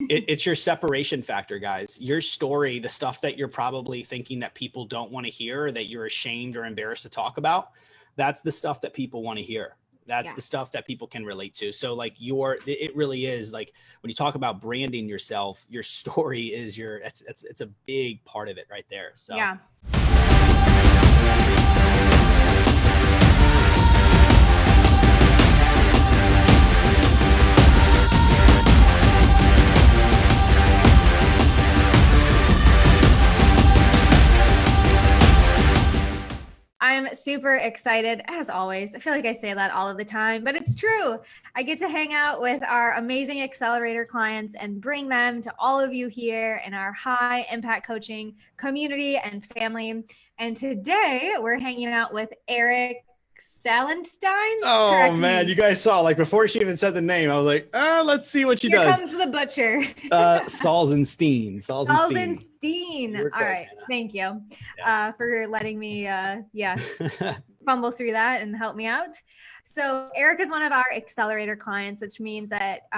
It's your separation factor, guys. Your story, the stuff that you're probably thinking that people don't want to hear, or that you're ashamed or embarrassed to talk about, that's the stuff that people want to hear. That's the stuff that people can relate to. So like it really is like when you talk about branding yourself, your story is it's a big part of it right there. So yeah. I'm super excited, as always. I feel like I say that all of the time, but it's true. I get to hang out with our amazing accelerator clients and bring them to all of you here in our high impact coaching community and family. And today we're hanging out with Erik Salzenstein. Oh man, you guys saw, like, before she even said the name, I was like, let's see what she does. Here comes the butcher. Salzenstein. Salzenstein. All right. Hannah. Thank you for letting me fumble through that and help me out. So Erik is one of our accelerator clients, which means that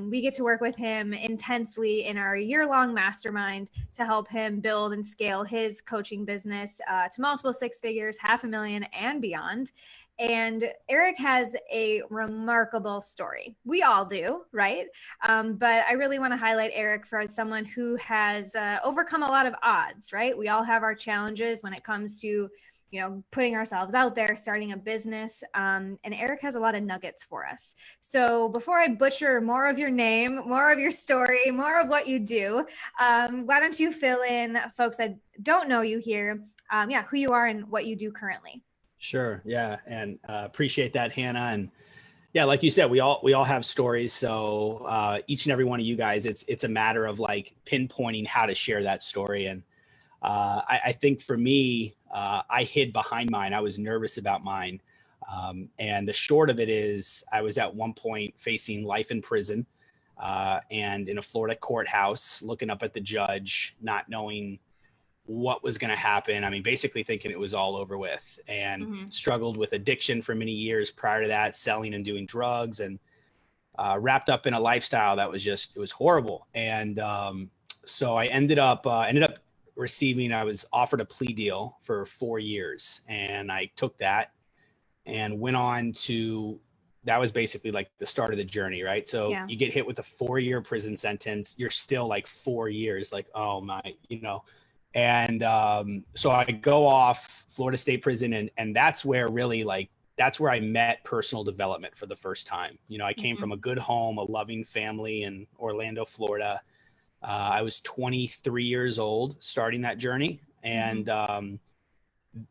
we get to work with him intensely in our year-long mastermind to help him build and scale his coaching business to multiple six figures, $500,000 and beyond. And Erik has a remarkable story. We all do, right? But I really want to highlight Erik for someone who has overcome a lot of odds, right? We all have our challenges when it comes to putting ourselves out there, starting a business. And Erik has a lot of nuggets for us. So before I butcher more of your name, more of your story, more of what you do, why don't you fill in folks that don't know you here, who you are and what you do currently. Sure. Yeah. And appreciate that, Hannah. And yeah, like you said, we all have stories. So each and every one of you guys, it's a matter of like pinpointing how to share that story. And I think for me, I hid behind mine. I was nervous about mine. And the short of it is I was at one point facing life in prison and in a Florida courthouse, looking up at the judge, not knowing what was going to happen. I mean, basically thinking it was all over with, and struggled with addiction for many years prior to that, selling and doing drugs, and wrapped up in a lifestyle that was it was horrible. And so I ended up receiving, I was offered a plea deal for 4 years, and I took that and went on to, that was basically like the start of the journey, right? So you get hit with a 4-year prison sentence. You're still like 4 years, like, oh my, And so I go off Florida State Prison, and that's where really that's where I met personal development for the first time. I came from a good home, a loving family in Orlando, Florida. I was 23 years old starting that journey. And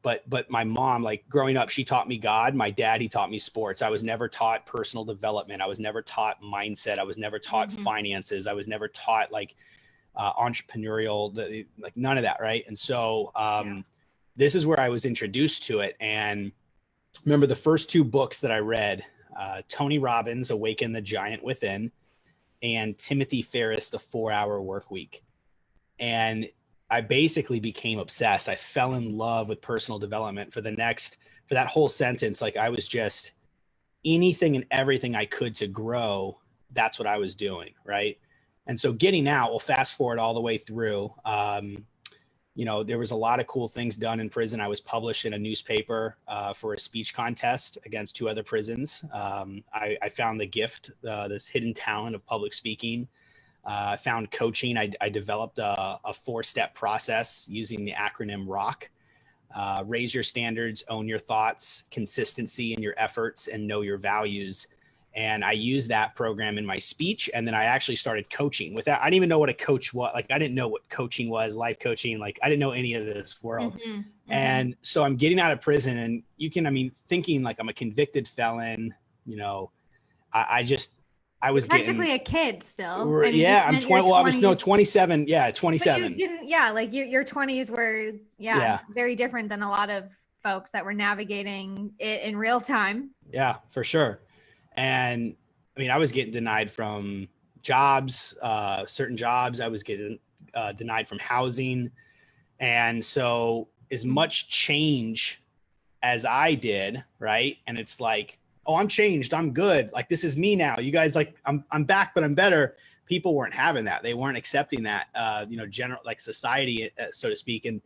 but my mom, like growing up, she taught me God. My dad, he taught me sports. I was never taught personal development. I was never taught mindset. I was never taught finances. I was never taught entrepreneurial, like none of that. Right. And so this is where I was introduced to it. And remember the first 2 books that I read, Tony Robbins, Awaken the Giant Within, and Timothy Ferriss, The 4-Hour Work Week. And I basically became obsessed. I fell in love with personal development for that whole sentence. Like I was just anything and everything I could to grow. That's what I was doing. Right. And so getting out, we'll fast forward all the way through, there was a lot of cool things done in prison. I was published in a newspaper for a speech contest against 2 other prisons. I found the gift, this hidden talent of public speaking. I found coaching. I developed a 4-step process using the acronym ROCK. Raise your standards, own your thoughts, consistency in your efforts, and know your values. And I used that program in my speech. And then I actually started coaching with that. I didn't even know what a coach was. Like, I didn't know what coaching was, life coaching. Like, I didn't know any of this world. And so I'm getting out of prison, and thinking like I'm a convicted felon, I was technically a kid still. I'm 20. Well, I was 27. Yeah. 27. But you didn't, like your 20s were, very different than a lot of folks that were navigating it in real time. Yeah, for sure. And I was getting denied from jobs, certain jobs. I was getting denied from housing. And so as much change as I did, right? And it's like, oh, I'm changed. I'm good. Like, this is me now. You guys, like, I'm back, but I'm better. people weren't having that. They weren't accepting that, general, like society, so to speak. And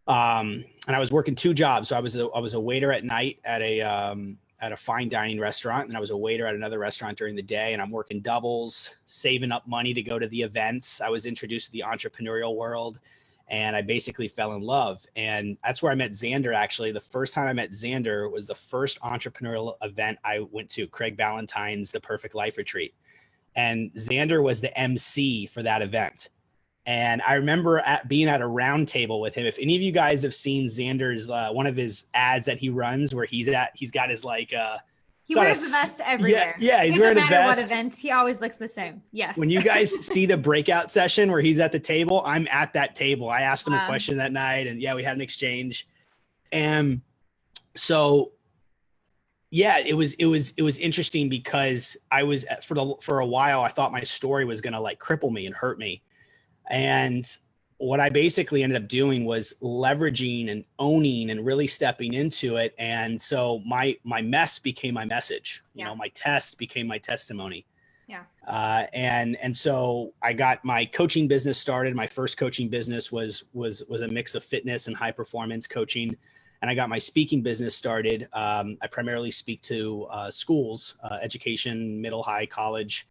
I was working 2 jobs. So I was a waiter at night at a fine dining restaurant, and I was a waiter at another restaurant during the day, and I'm working doubles, saving up money to go to the events. I was introduced to the entrepreneurial world, and I basically fell in love. And that's where I met Xander. Actually, the first time I met Xander was the first entrepreneurial event I went to, Craig Ballantyne's The Perfect Life Retreat. And Xander was the MC for that event. And I remember being at a round table with him. If any of you guys have seen Xander's, one of his ads that he runs where he's got his he wears the vest everywhere. Yeah, he's wearing a vest. No matter what event, he always looks the same. Yes. When you guys see the breakout session where he's at the table, I'm at that table. I asked him a question that night, and we had an exchange. And so, it was interesting because I was for a while, I thought my story was going to like cripple me and hurt me. And what I basically ended up doing was leveraging and owning and really stepping into it. And so my mess became my message, my test became my testimony. Yeah. And so I got my coaching business started. My first coaching business was a mix of fitness and high performance coaching. And I got my speaking business started. I primarily speak to schools, education, middle, high, college.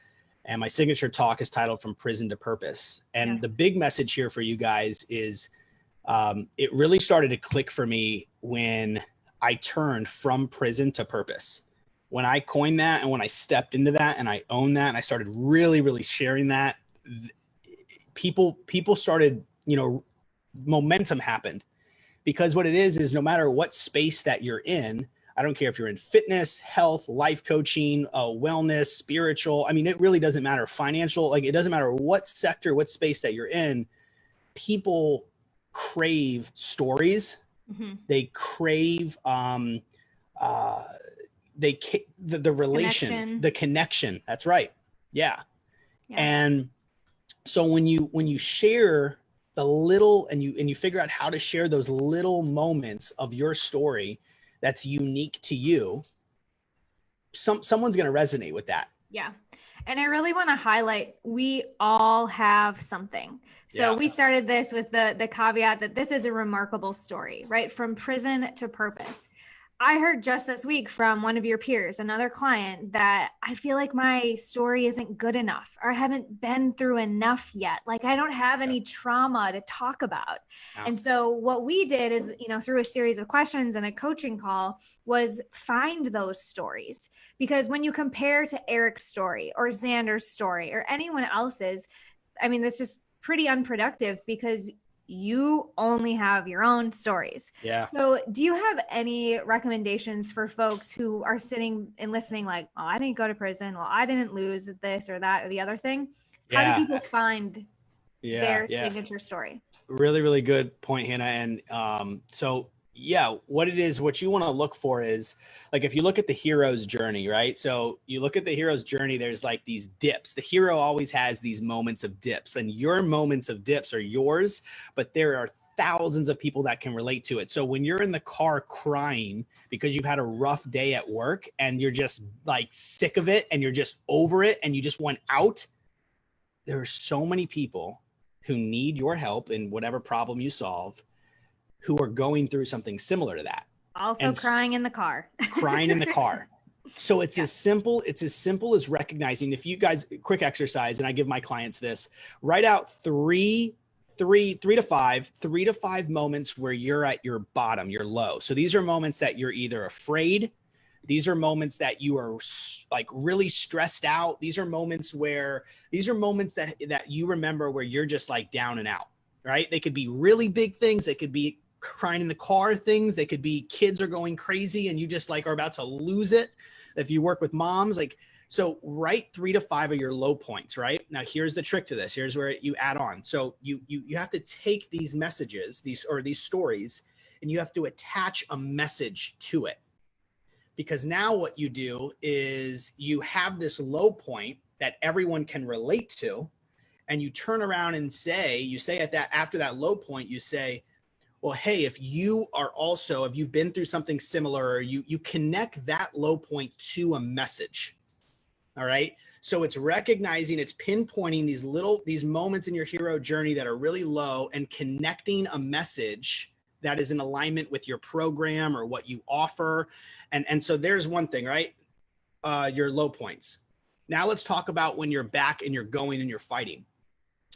And my signature talk is titled From Prison to Purpose. And the big message here for you guys is it really started to click for me when I turned from prison to purpose. When I coined that and when I stepped into that and I owned that and I started really, really sharing that, people started, momentum happened. Because what it is no matter what space that you're in, I don't care if you're in fitness, health, life coaching, wellness, spiritual. I mean, it really doesn't matter. Financial, it doesn't matter what sector, what space that you're in. People crave stories. Mm-hmm. They crave the relation, the connection. That's right. Yeah. And so when you share the little and you figure out how to share those little moments of your story that's unique to you, someone's going to resonate with that. Yeah. And I really want to highlight, we all have something. So we started this with the caveat that this is a remarkable story, right? From prison to purpose. I heard just this week from one of your peers, another client, that I feel like my story isn't good enough, or I haven't been through enough yet. Like I don't have any trauma to talk about. And so what we did is, through a series of questions and a coaching call, was find those stories. Because when you compare to Erik's story or Xander's story or anyone else's, I mean, that's just pretty unproductive because you only have your own stories. Yeah. So do you have any recommendations for folks who are sitting and listening like, oh, I didn't go to prison. Well, I didn't lose this or that or the other thing. How do people find their signature story? Really, really good point, Hannah. And what you want to look for is, like, if you look at the hero's journey, right? So you look at the hero's journey, there's like these dips. The hero always has these moments of dips, and your moments of dips are yours, but there are thousands of people that can relate to it. So when you're in the car crying because you've had a rough day at work and you're just like sick of it and you're just over it and you just want out, there are so many people who need your help in whatever problem you solve, who are going through something similar to that. Also crying in the car. Crying in the car. So it's as simple as recognizing, if you guys, quick exercise, and I give my clients this, write out three to five moments where you're at your bottom, you're low. So these are moments that you're either afraid. These are moments that you are like really stressed out. These are moments that you remember where you're just like down and out, right? They could be really big things. They could be crying in the car things. They could be kids are going crazy and you just like are about to lose it. If you work with moms, so write 3 to 5 of your low points, right? Now, here's the trick to this. Here's where you add on. So you have to take these messages, these stories, and you have to attach a message to it. Because now what you do is you have this low point that everyone can relate to, and you turn around and after that low point, you say, well, hey, if you've been through something similar, you connect that low point to a message. All right. So it's recognizing, it's pinpointing these moments in your hero journey that are really low and connecting a message that is in alignment with your program or what you offer. And so there's one thing, right? Your low points. Now let's talk about when you're back and you're going and you're fighting.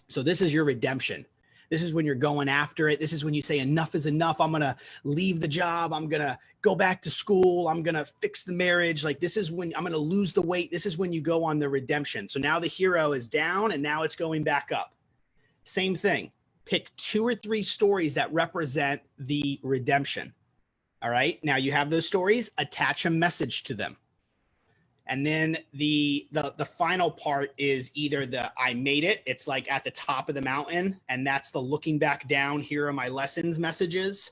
So this is your redemption. This is when you're going after it. This is when you say enough is enough. I'm going to leave the job. I'm going to go back to school. I'm going to fix the marriage. Like, this is when I'm going to lose the weight. This is when you go on the redemption. So now the hero is down and now it's going back up. Same thing. Pick 2 or 3 stories that represent the redemption. All right. Now you have those stories, attach a message to them. And then the final part is either the I made it. It's like at the top of the mountain, and that's the looking back down, here are my lessons messages.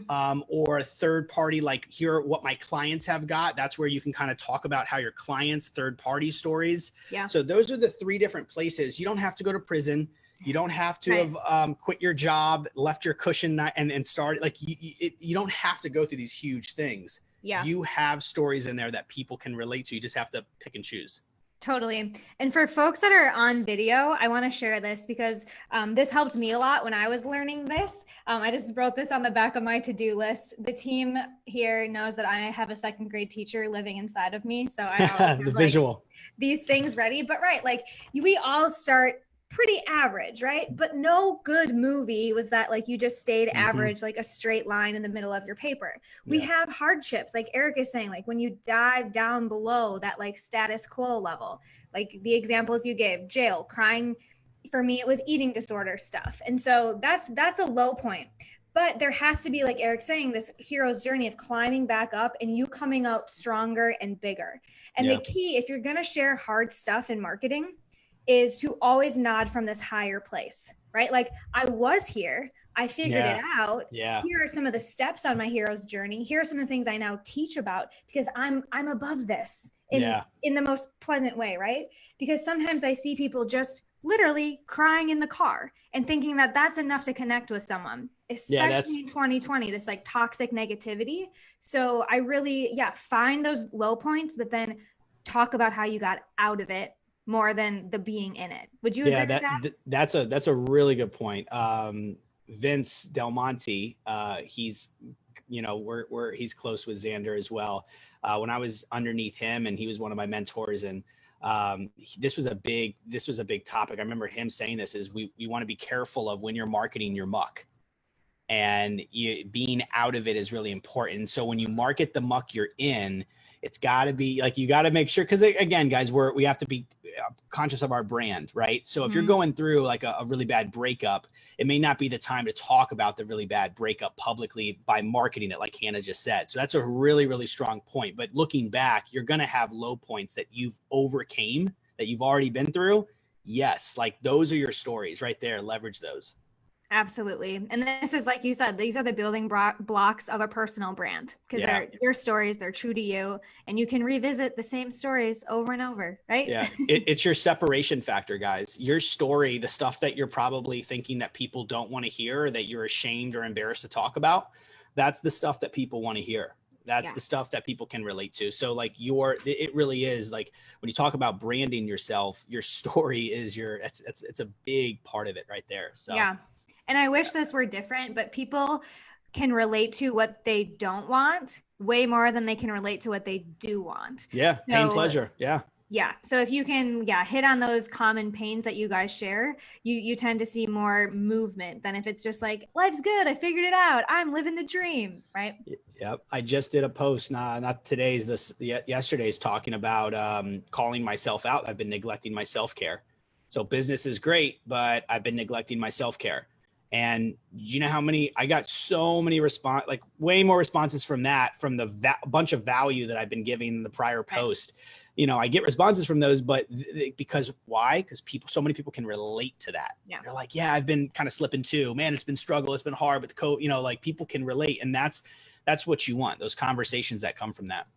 Or a third party, like here are what my clients have got. That's where you can kind of talk about how your clients' third party stories. Yeah. So those are the 3 different places. You don't have to go to prison. You don't have to have quit your job, left your cushion and started. Like you don't have to go through these huge things. Yeah. You have stories in there that people can relate to. You just have to pick and choose. Totally. And for folks that are on video, I want to share this because this helped me a lot when I was learning this. I just wrote this on the back of my to-do list. The team here knows that I have a 2nd grade teacher living inside of me. So I always have, visual these things ready. But like we all start pretty average, right? But no good movie was that like you just stayed average, like a straight line in the middle of your paper. We have hardships, like Erik is saying, like when you dive down below that like status quo level, like the examples you gave, jail, crying. For me, it was eating disorder stuff. And so that's a low point. But there has to be, like Erik saying, this hero's journey of climbing back up and you coming out stronger and bigger. And the key, if you're going to share hard stuff in marketing, is to always nod from this higher place, right? Like I was here, I figured it out. Here are some of the steps on my hero's journey. Here are some of the things I now teach about because I'm above this in the most pleasant way, right? Because sometimes I see people just literally crying in the car and thinking that that's enough to connect with someone, especially in 2020, this like toxic negativity. So I really, find those low points, but then talk about how you got out of it more than the being in it. Would you agree with that? That's a really good point. Vince Del Monte, he's, he's close with Xander as well. When I was underneath him and he was one of my mentors, and this was a big topic. I remember him saying this is we want to be careful of when you're marketing your muck, and being out of it is really important. So when you market the muck you're in, it's got to be like, you got to make sure, because again, guys, we have to be conscious of our brand, right? So if you're going through like a really bad breakup, it may not be the time to talk about the really bad breakup publicly by marketing it, like Hanna just said. So that's a really, really strong point. But looking back, you're going to have low points that you've overcame, that you've already been through. Yes, like those are your stories right there. Leverage those. Absolutely. And this is, like you said, these are the building blocks of a personal brand, because they're your stories, they're true to you, and you can revisit the same stories over and over, right? Yeah. It's your separation factor, guys. Your story, the stuff that you're probably thinking that people don't want to hear, or that you're ashamed or embarrassed to talk about, that's the stuff that people want to hear. That's the stuff that people can relate to. So like it really is like when you talk about branding yourself, your story is it's a big part of it right there. So yeah. And I wish this were different, but people can relate to what they don't want way more than they can relate to what they do want. Yeah. Pain, pleasure. Yeah. Yeah. So if you can, hit on those common pains that you guys share, you tend to see more movement than if it's just like, life's good, I figured it out, I'm living the dream. Right. Yep. I just did a post, not today's, yesterday's, talking about calling myself out. I've been neglecting my self-care. So business is great, but I've been neglecting my self-care. And you know how many, I got so many way more responses from the bunch of value that I've been giving in the prior post. I get responses from those, but because why? Because so many people can relate to that. Yeah. They're like, yeah, I've been kind of slipping too, man. It's been struggle. It's been hard, but like people can relate. And that's what you want. Those conversations that come from that.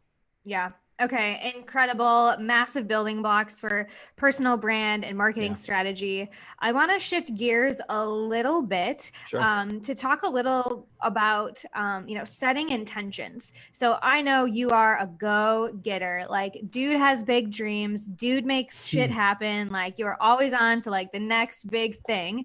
Yeah. Okay, incredible, massive building blocks for personal brand and marketing strategy. I want to shift gears a little bit to talk a little about, setting intentions. So I know you are a go-getter. Like, dude has big dreams, dude makes shit happen. Like, you're always on to like the next big thing.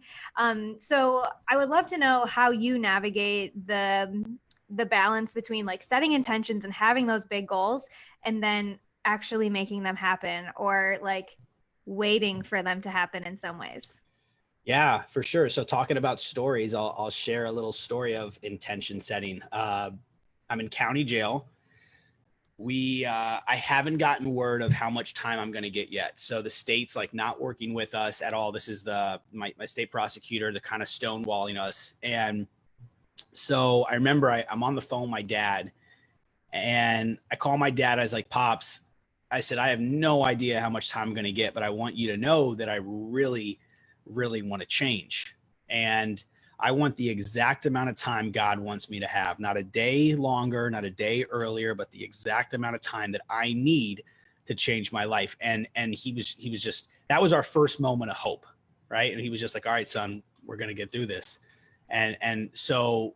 So I would love to know how you navigate the balance between like setting intentions and having those big goals and then actually making them happen, or like waiting for them to happen in some ways. Yeah, for sure. So talking about stories, I'll share a little story of intention setting. I'm in county jail. I haven't gotten word of how much time I'm going to get yet. So the state's like not working with us at all. This is my state prosecutor, the kind of stonewalling us. And so I remember I'm on the phone with my dad, and I call my dad. I was like, Pops, I said, I have no idea how much time I'm going to get, but I want you to know that I really, really want to change. And I want the exact amount of time God wants me to have, not a day longer, not a day earlier, but the exact amount of time that I need to change my life. And he was just, that was our first moment of hope. Right. And he was just like, all right, son, we're going to get through this. And so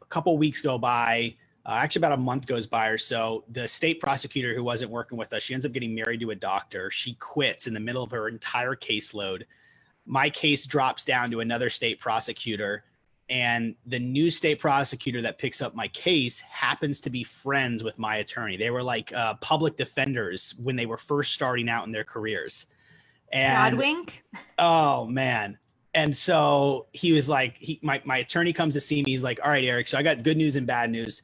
a couple of weeks go by, actually about a month goes by or so. The state prosecutor who wasn't working with us, she ends up getting married to a doctor. She quits in the middle of her entire caseload. My case drops down to another state prosecutor, and the new state prosecutor that picks up my case happens to be friends with my attorney. They were like public defenders when they were first starting out in their careers. And Godwink. Oh man. And so he was like, my attorney comes to see me. He's like, all right, Erik, so I got good news and bad news.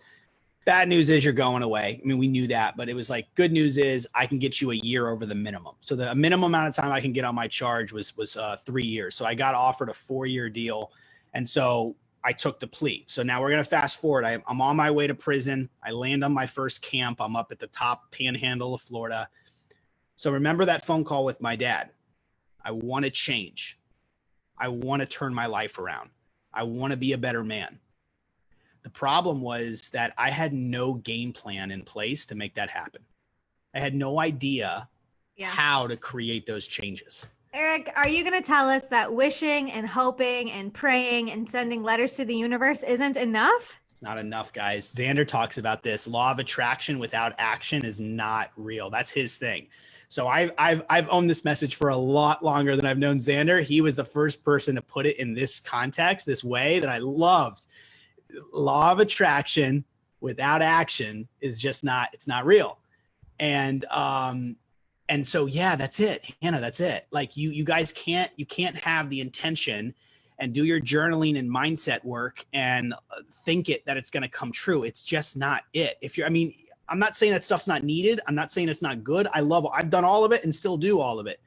Bad news is you're going away. I mean, we knew that, but it was like, good news is I can get you a year over the minimum. So the minimum amount of time I can get on my charge was 3 years. So I got offered a 4-year deal. And so I took the plea. So now we're going to fast forward. I'm on my way to prison. I land on my first camp. I'm up at the top panhandle of Florida. So remember that phone call with my dad. I want to change. I want to turn my life around. I want to be a better man. The problem was that I had no game plan in place to make that happen. I had no idea how to create those changes. Erik, are you going to tell us that wishing and hoping and praying and sending letters to the universe isn't enough? It's not enough, guys. Xander talks about this. Law of attraction without action is not real. That's his thing. So I've owned this message for a lot longer than I've known Xander. He was the first person to put it in this context, this way, that I loved. Law of attraction without action is just not, it's not real. And so, yeah, that's it. Hannah, that's it. Like you guys can't have the intention and do your journaling and mindset work and think that it's going to come true. It's just not it. I'm not saying that stuff's not needed. I'm not saying it's not good. I've done all of it and still do all of it.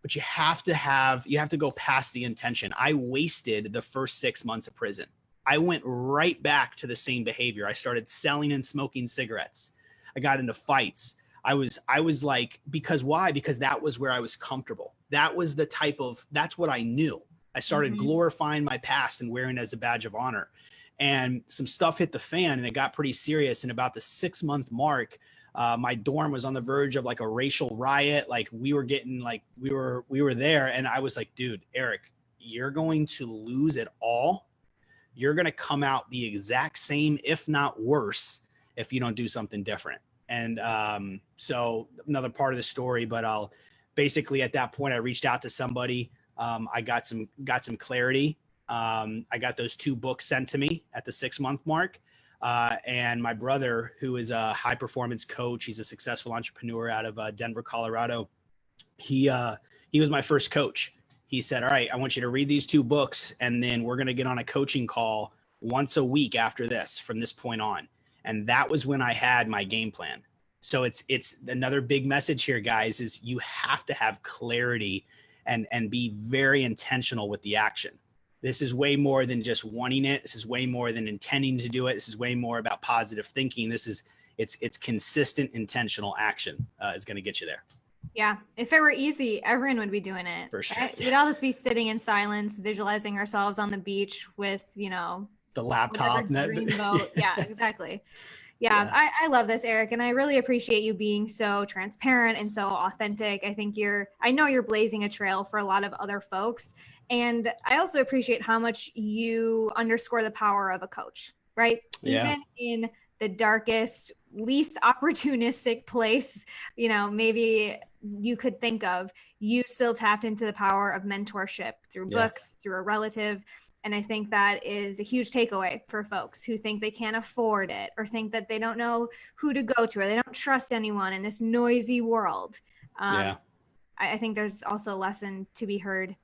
But you have to go past the intention. I wasted the first 6 months of prison. I went right back to the same behavior. I started selling and smoking cigarettes. I got into fights. I was like, because why? Because that was where I was comfortable. That's what I knew. I started glorifying my past and wearing it as a badge of honor. And some stuff hit the fan and it got pretty serious. And about the 6-month mark, my dorm was on the verge of like a racial riot. Like we were there. And I was like, dude, Erik, you're going to lose it all. You're going to come out the exact same, if not worse, if you don't do something different. And so another part of the story, but I'll basically at that point, I reached out to somebody. I got some clarity. I got those 2 books sent to me at the 6-month mark. And my brother, who is a high performance coach, he's a successful entrepreneur out of Denver, Colorado. He was my first coach. He said, all right, I want you to read these 2 books, and then we're going to get on a coaching call once a week after this, from this point on. And that was when I had my game plan. So it's another big message here, guys, is you have to have clarity and be very intentional with the action. This is way more than just wanting it. This is way more than intending to do it. This is way more about positive thinking. It's consistent, intentional action is going to get you there. Yeah. If it were easy, everyone would be doing it. For sure. Right? We'd all just be sitting in silence, visualizing ourselves on the beach with, the laptop. Dream boat. Yeah, exactly. Yeah, I love this, Erik, and I really appreciate you being so transparent and so authentic. I know you're blazing a trail for a lot of other folks. And I also appreciate how much you underscore the power of a coach, right? Yeah. Even in the darkest, least opportunistic place, maybe you could think of, you still tapped into the power of mentorship through books, through a relative. And I think that is a huge takeaway for folks who think they can't afford it or think that they don't know who to go to or they don't trust anyone in this noisy world. I think there's also a lesson to be heard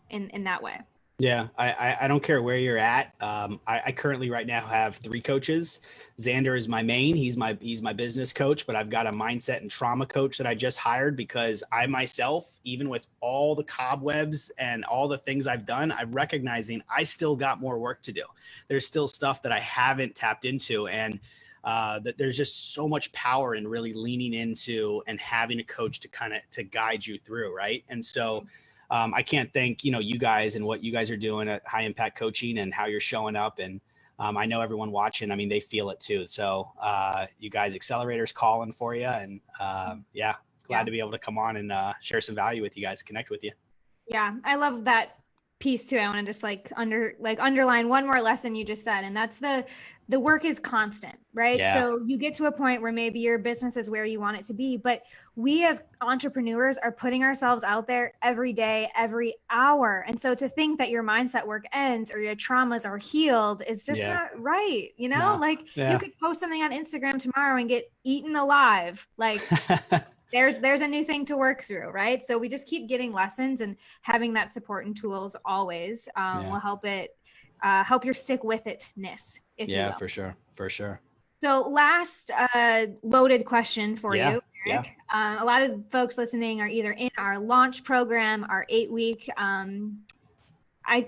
in that way. Yeah, I don't care where you're at. I currently right now have 3 coaches. Xander is my main. He's my business coach, but I've got a mindset and trauma coach that I just hired because I myself, even with all the cobwebs and all the things I've done, I'm recognizing I still got more work to do. There's still stuff that I haven't tapped into, and that there's just so much power in really leaning into and having a coach to guide you through, right? And so I can't thank, you guys and what you guys are doing at High Impact Coaching and how you're showing up. And I know everyone watching, I mean, they feel it too. So you guys, Accelerator's calling for you. And glad to be able to come on and share some value with you guys, connect with you. Yeah, I love that piece too. I want to just underline one more lesson you just said, and that's the work is constant, right? Yeah. So you get to a point where maybe your business is where you want it to be, but we as entrepreneurs are putting ourselves out there every day, every hour. And so to think that your mindset work ends or your traumas are healed is just not right. You could post something on Instagram tomorrow and get eaten alive. Like there's a new thing to work through, right? So we just keep getting lessons, and having that support and tools always will help your stick with itness. Yeah, for sure. So last loaded question for you, Erik. A lot of folks listening are either in our launch program, our 8-week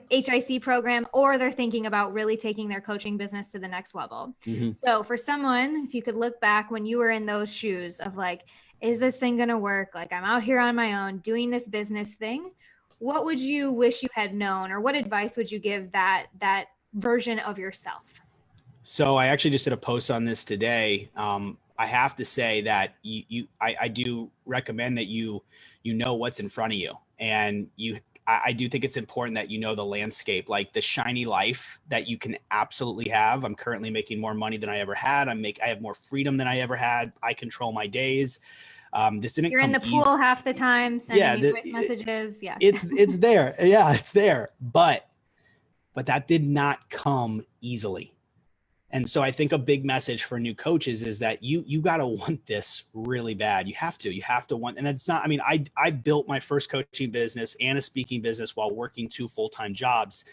HIC program, or they're thinking about really taking their coaching business to the next level. Mm-hmm. So for someone, if you could look back when you were in those shoes of like, is this thing going to work? Like, I'm out here on my own doing this business thing. What would you wish you had known, or what advice would you give that version of yourself? So I actually just did a post on this today. I have to say that I do recommend that you know what's in front of you, and I do think it's important that you know the landscape, like the shiny life that you can absolutely have. I'm currently making more money than I ever had. I have more freedom than I ever had. I control my days. You're in the pool half the time, sending me voice messages. Yeah, it's there. Yeah, it's there. But that did not come easily. And so I think a big message for new coaches is that you got to want this really bad. You have to want, and it's not, I mean, I built my first coaching business and a speaking business while working 2 full-time jobs,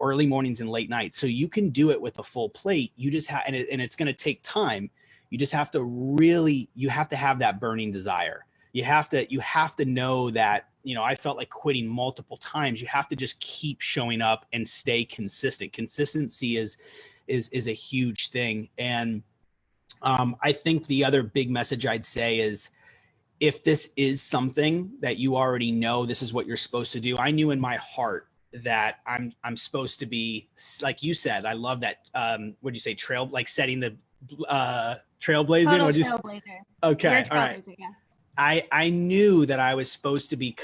early mornings and late nights. So you can do it with a full plate. You just have, and it's going to take time. You just have to have that burning desire. You have to know that, I felt like quitting multiple times. You have to just keep showing up and stay consistent. Consistency is a huge thing. And I think the other big message I'd say is, if this is something that you already know, this is what you're supposed to do. I knew in my heart that I'm supposed to be, like you said, I love that. What'd you say? Setting the trailblazing. Trailblazer. Okay. All right. Yeah. I knew that I was supposed to be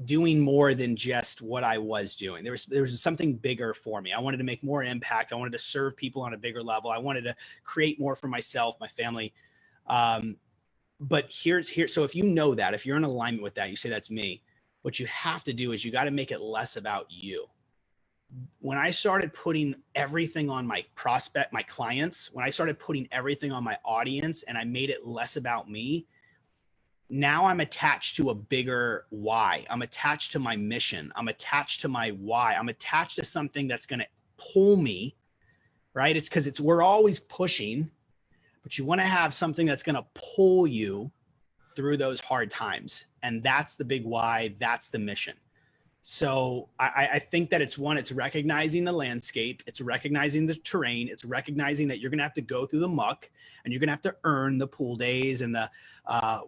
doing more than just what I was doing. There was something bigger for me. I wanted to make more impact. I wanted to serve people on a bigger level. I wanted to create more for myself, my family. But so if you know that, if you're in alignment with that, you say that's me, what you have to do is you got to make it less about you. When I started putting everything on my clients, when I started putting everything on my audience and I made it less about me, now I'm attached to a bigger why. I'm attached to my mission. I'm attached to my why. I'm attached to something that's going to pull me, right? It's because we're always pushing, but you want to have something that's going to pull you through those hard times. And that's the big why. That's the mission. So I think that it's recognizing the landscape. It's recognizing the terrain. It's recognizing that you're going to have to go through the muck, and you're going to have to earn the pool days and the,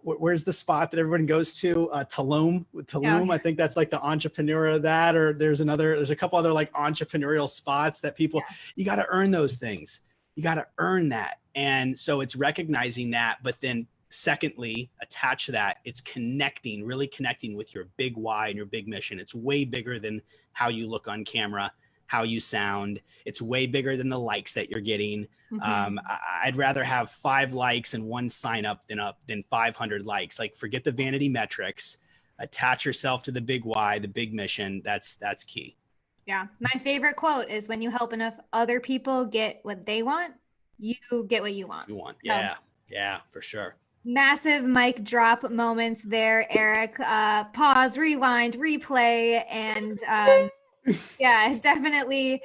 where's the spot that everyone goes to? Tulum. Yeah. I think that's like the entrepreneur of that, or there's a couple other like entrepreneurial spots that people, you got to earn those things. You got to earn that. And so it's recognizing that, but then secondly, attached to that, it's really connecting with your big why and your big mission. It's way bigger than how you look on camera, how you sound. It's way bigger than the likes that you're getting. I'd rather have 5 likes and 1 sign up than 500 likes. Like, forget the vanity metrics, attach yourself to the big why, the big mission. That's key. Yeah. My favorite quote is, when you help enough other people get what they want, you get what you want. So, yeah, for sure. Massive mic drop moments there, Erik. Pause, rewind, replay, and yeah, definitely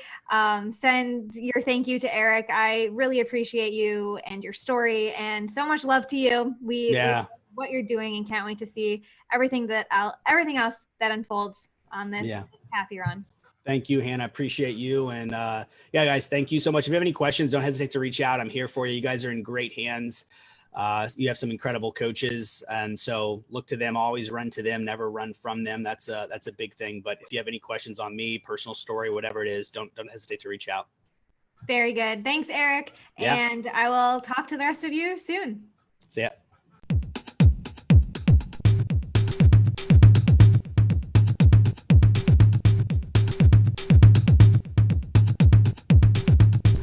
send your thank you to Erik. I really appreciate you and your story, and so much love to you. We love what you're doing and can't wait to see everything else that unfolds on this path you're on. Thank you, Hannah. Appreciate you. And yeah, guys, thank you so much. If you have any questions, don't hesitate to reach out. I'm here for you. You guys are in great hands. You have some incredible coaches, and so look to them. Always run to them, never run from them. That's a big thing. But if you have any questions on me, personal story, whatever it is, don't hesitate to reach out. Very good. Thanks, Erik. Yeah. And I will talk to the rest of you soon. See ya.